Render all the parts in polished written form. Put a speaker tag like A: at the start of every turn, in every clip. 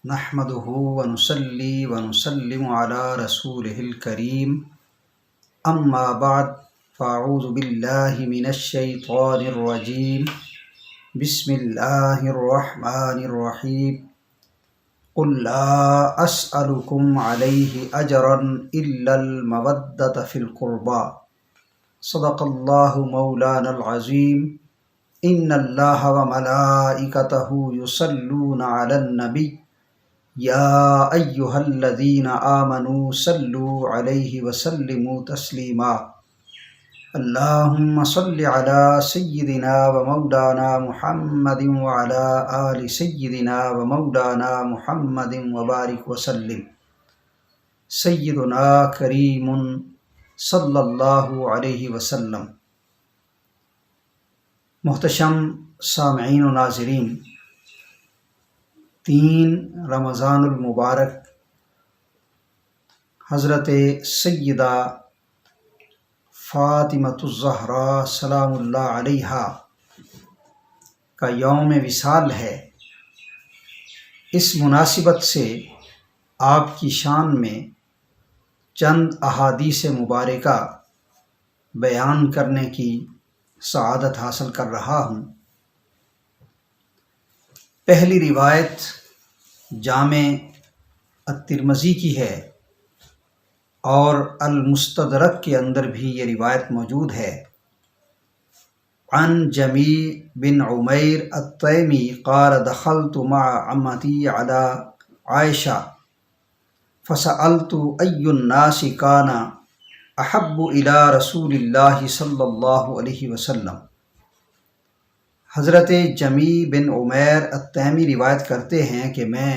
A: نحمده ونصلي ونسلم على رسوله الكريم اما بعد فاعوذ بالله من الشيطان الرجيم بسم الله الرحمن الرحيم قل لا أسألكم عليه أجرا إلا المودة في القربى صدق الله مولانا العظيم إن الله وملائكته يصلون على النبي يا أيها الذين آمنوا صلوا عليه وسلموا تسليما اللهم صل على سيدنا ومولانا محمد وعلى آل سيدنا ومولانا محمد وبارك وسلم سيدنا کریم صلی اللہ علیہ وسلم۔ محتشم سامعین و ناظرین، 3 رمضان المبارک حضرت سیدہ فاطمۃ الزہراء سلام اللہ علیہا کا یوم وصال ہے۔ اس مناسبت سے آپ کی شان میں چند احادیث مبارکہ بیان کرنے کی سعادت حاصل کر رہا ہوں۔ پہلی روایت جامع الترمذی کی ہے اور المستدرک کے اندر بھی یہ روایت موجود ہے۔ عن جمیع بن عمیر التیمی قال دخلت مع عمتی علی عائشہ فسألت ای الناس کان احب الی رسول اللہ صلی اللہ علیہ وسلم۔ حضرت جمیع بن عمیر التیمی روایت کرتے ہیں کہ میں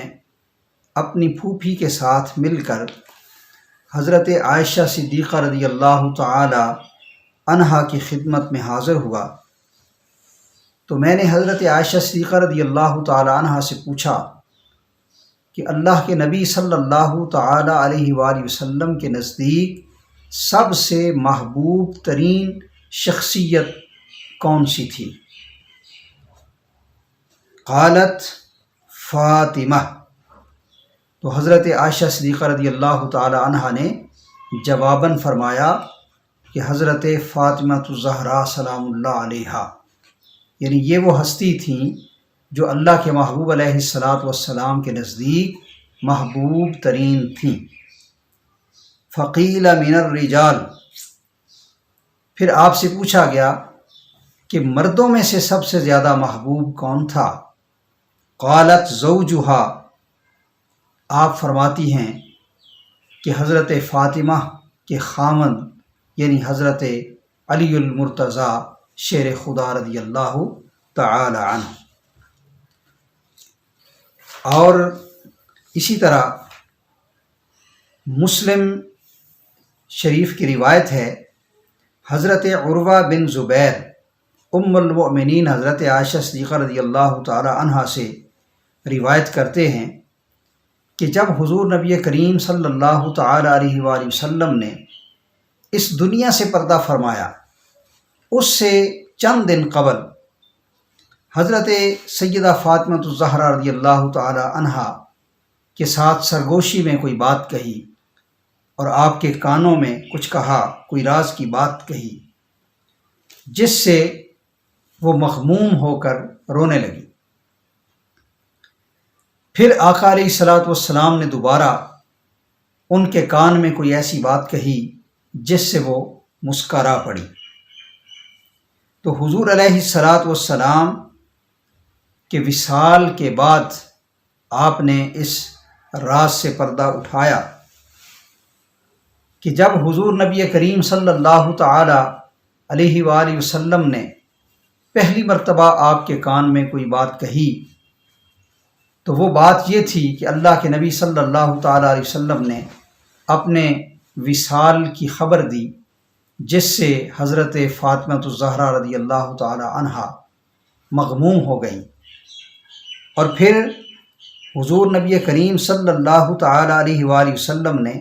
A: اپنی پھوپھی کے ساتھ مل کر حضرت عائشہ صدیقہ رضی اللہ تعالی عنہا کی خدمت میں حاضر ہوا تو میں نے حضرت عائشہ صدیقہ رضی اللہ تعالی عنہا سے پوچھا کہ اللہ کے نبی صلی اللہ تعالی علیہ وآلہ وسلم کے نزدیک سب سے محبوب ترین شخصیت کون سی تھی؟ قالت فاطمہ، تو حضرت عائشہ صدیقہ رضی اللہ تعالی عنہا نے جواباً فرمایا کہ حضرت فاطمہ الزہراء سلام اللہ علیہا، یعنی یہ وہ ہستی تھیں جو اللہ کے محبوب علیہ الصلاۃ والسلام کے نزدیک محبوب ترین تھیں۔ فقیل من الرجال، پھر آپ سے پوچھا گیا کہ مردوں میں سے سب سے زیادہ محبوب کون تھا؟ قالت زوجہا، آپ فرماتی ہیں کہ حضرت فاطمہ کے خامند یعنی حضرت علی المرتضیٰ شیر خدا رضی اللہ تعالی عنہ۔ اور اسی طرح مسلم شریف کی روایت ہے، حضرت عروہ بن زبیر ام المؤمنین حضرت عائشہ صدیقہ رضی اللہ تعالی عنہا سے روایت کرتے ہیں کہ جب حضور نبی کریم صلی اللہ تعالی علیہ وآلہ وسلم نے اس دنیا سے پردہ فرمایا، اس سے چند دن قبل حضرت سیدہ فاطمہ الزہراء رضی اللہ تعالی عنہا کے ساتھ سرگوشی میں کوئی بات کہی اور آپ کے کانوں میں کچھ کہا، کوئی راز کی بات کہی، جس سے وہ مغموم ہو کر رونے لگی۔ پھر آقا علیہ الصلاۃ والسلام نے دوبارہ ان کے کان میں کوئی ایسی بات کہی جس سے وہ مسکرا پڑی، تو حضور علیہ الصلاۃ والسلام کے وصال کے بعد آپ نے اس راز سے پردہ اٹھایا کہ جب حضور نبی کریم صلی اللہ تعالی علیہ وآلہ وسلم نے پہلی مرتبہ آپ کے کان میں کوئی بات کہی تو وہ بات یہ تھی کہ اللہ کے نبی صلی اللہ تعالی علیہ وسلم نے اپنے وصال کی خبر دی، جس سے حضرت فاطمہ الزہراء رضی اللہ تعالی عنہا مغموم ہو گئیں۔ اور پھر حضور نبی کریم صلی اللہ تعالی علیہ وآلہ وسلم نے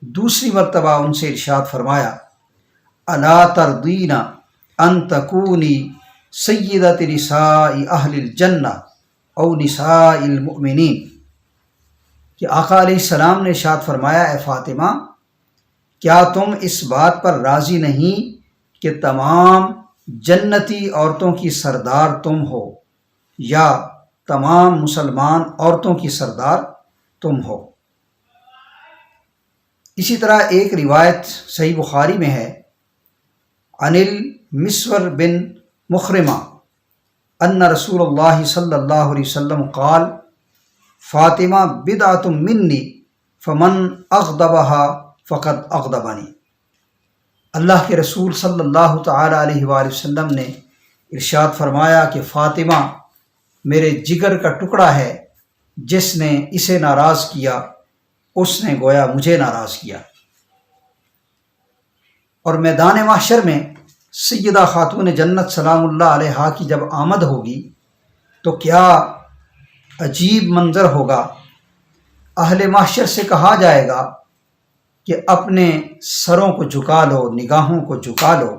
A: دوسری مرتبہ ان سے ارشاد فرمایا، الا ترضین ان تکونی سیدۃ نساء اہل الجنہ او نساء المؤمنین، کہ آقا علیہ السلام نے ارشاد فرمایا، اے فاطمہ، کیا تم اس بات پر راضی نہیں کہ تمام جنتی عورتوں کی سردار تم ہو، یا تمام مسلمان عورتوں کی سردار تم ہو؟ اسی طرح ایک روایت صحیح بخاری میں ہے، عن المسور بن مخرمہ ان رسول اللہ صلی اللہ علیہ وسلم قال فاطمہ بدعۃ منی فمن اغضبها فقد اغضبنی۔ اللہ کے رسول صلی اللہ تعالی علیہ وآلہ وسلم نے ارشاد فرمایا کہ فاطمہ میرے جگر کا ٹکڑا ہے، جس نے اسے ناراض کیا اس نے گویا مجھے ناراض کیا۔ اور میدان محشر میں سیدہ خاتون جنت سلام اللہ علیہا کی جب آمد ہوگی تو کیا عجیب منظر ہوگا۔ اہل محشر سے کہا جائے گا کہ اپنے سروں کو جھکا لو، نگاہوں کو جھکا لو،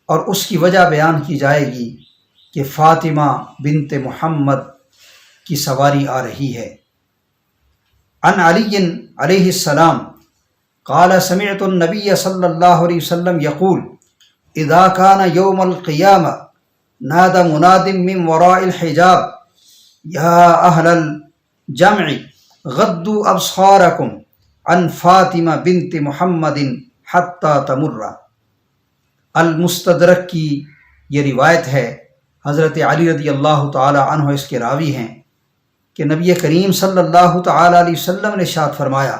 A: اور اس کی وجہ بیان کی جائے گی کہ فاطمہ بنت محمد کی سواری آ رہی ہے۔ عن علی علیہ السلام قال سمعت النبی صلی اللہ علیہ وسلم یقول اذا كان يوم القیامہ نادى مناد من وراء الحجاب یا اہل الجمع غضوا ابصارکم عن فاطمہ بنت محمد حتی تمر۔ المستدرک کی یہ روایت ہے، حضرت علی رضی اللہ تعالی عنہ اس کے راوی ہیں، کہ نبی کریم صلی اللہ تعالی علیہ وسلم نے ارشاد فرمایا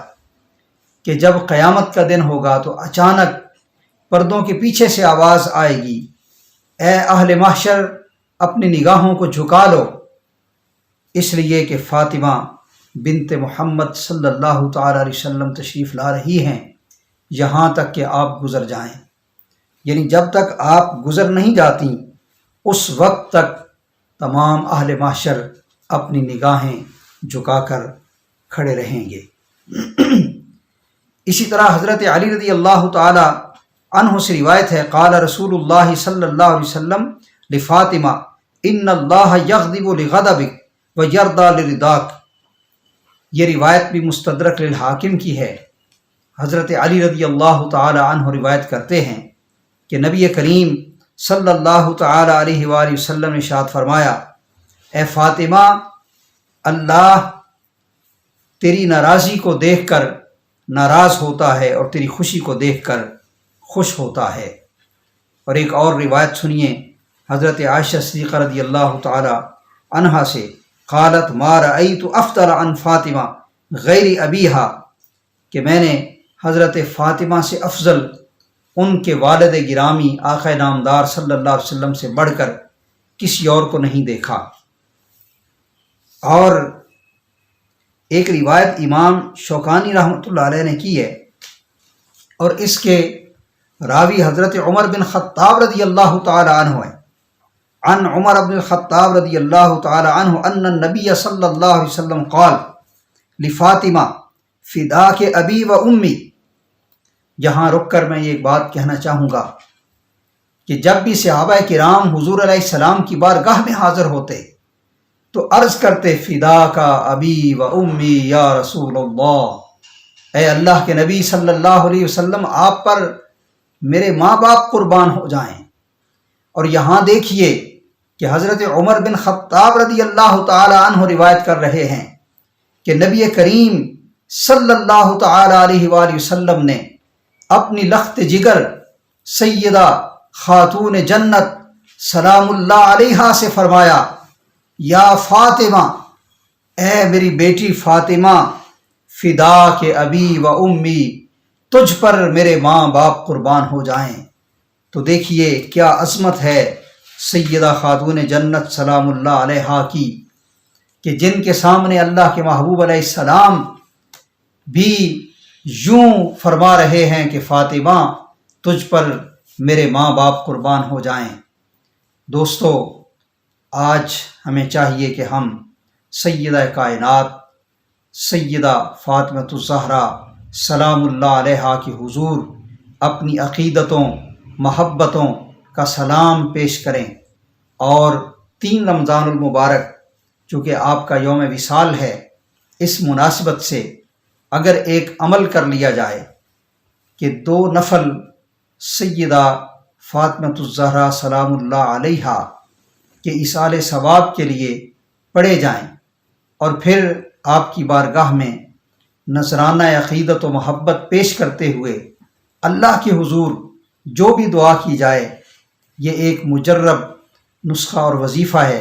A: کہ جب قیامت کا دن ہوگا تو اچانک پردوں کے پیچھے سے آواز آئے گی، اے اہل محشر اپنی نگاہوں کو جھکا لو، اس لیے کہ فاطمہ بنت محمد صلی اللہ تعالی علیہ وسلم تشریف لا رہی ہیں، یہاں تک کہ آپ گزر جائیں۔ یعنی جب تک آپ گزر نہیں جاتی اس وقت تک تمام اہل محشر اپنی نگاہیں جھکا کر کھڑے رہیں گے۔ اسی طرح حضرت علی رضی اللہ تعالی عنہ سے روایت ہے، قال رسول اللہ صلی اللہ علیہ وسلم لفاطمہ ان اللہ یغضب لغضبک ویرضی لرضاک۔ یہ روایت بھی مستدرک للحاکم کی ہے۔ حضرت علی رضی اللہ تعالی عنہ روایت کرتے ہیں کہ نبی کریم صلی اللہ تعالی علیہ وآلہ وسلم نے ارشاد فرمایا، اے فاطمہ، اللہ تیری ناراضی کو دیکھ کر ناراض ہوتا ہے اور تیری خوشی کو دیکھ کر خوش ہوتا ہے۔ اور ایک اور روایت سنیے حضرت عائشہ صدیقہ رضی اللہ تعالی عنہا سے، قالت ما رأیت افضل عن فاطمہ غیر ابیہا، کہ میں نے حضرت فاطمہ سے افضل ان کے والد گرامی آقا نامدار صلی اللہ علیہ وسلم سے بڑھ کر کسی اور کو نہیں دیکھا۔ اور ایک روایت امام شوکانی رحمۃ اللہ علیہ نے کی ہے، اور اس کے راوی حضرت عمر بن خطاب رضی اللہ تعالی عنہ ہیں۔ عن عمر بن الخطاب رضی اللہ تعالی عنہ ان النبی صلی اللہ علیہ وسلم قال لفاطمہ فداک ابی و امی۔ یہاں رک کر میں یہ بات کہنا چاہوں گا کہ جب بھی صحابہ کرام حضور علیہ السلام کی بارگاہ میں حاضر ہوتے تو عرض کرتے فدا کا ابی و امی یا رسول اللہ، اے اللہ کے نبی صلی اللہ علیہ وسلم آپ پر میرے ماں باپ قربان ہو جائیں۔ اور یہاں دیکھیے کہ حضرت عمر بن خطاب رضی اللہ تعالی عنہ روایت کر رہے ہیں کہ نبی کریم صلی اللہ تعالی علیہ وآلہ وسلم نے اپنی لخت جگر سیدہ خاتون جنت سلام اللہ علیہا سے فرمایا، یا فاطمہ، اے میری بیٹی فاطمہ، فدا کے ابی و امی، تجھ پر میرے ماں باپ قربان ہو جائیں۔ تو دیکھیے کیا عظمت ہے سیدہ خاتون جنت سلام اللہ علیہا کی، کہ جن کے سامنے اللہ کے محبوب علیہ السلام بھی یوں فرما رہے ہیں کہ فاطمہ تجھ پر میرے ماں باپ قربان ہو جائیں۔ دوستو، آج ہمیں چاہیے کہ ہم سیدہ کائنات سیدہ فاطمۃ الزہرا سلام اللہ علیہا کی حضور اپنی عقیدتوں محبتوں کا سلام پیش کریں، اور 3 رمضان المبارک چونکہ آپ کا یوم وصال ہے، اس مناسبت سے اگر ایک عمل کر لیا جائے کہ 2 نفل سیدہ فاطمۃ الزہرا سلام اللہ علیہا کے ایصال ثواب کے لیے پڑھے جائیں، اور پھر آپ کی بارگاہ میں نذرانہ عقیدت و محبت پیش کرتے ہوئے اللہ کے حضور جو بھی دعا کی جائے، یہ ایک مجرب نسخہ اور وظیفہ ہے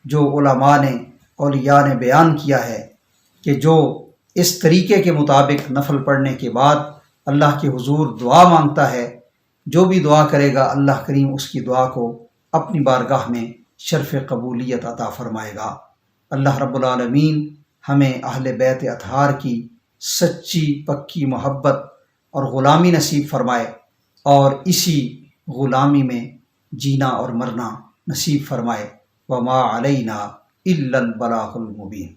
A: جو علماء نے اولیاء نے بیان کیا ہے کہ جو اس طریقے کے مطابق نفل پڑھنے کے بعد اللہ کے حضور دعا مانگتا ہے، جو بھی دعا کرے گا اللہ کریم اس کی دعا کو اپنی بارگاہ میں شرف قبولیت عطا فرمائے گا۔ اللہ رب العالمین ہمیں اہل بیت اطہار کی سچی پکی محبت اور غلامی نصیب فرمائے، اور اسی غلامی میں جینا اور مرنا نصیب فرمائے۔ وما علینا الا البلاغ المبین۔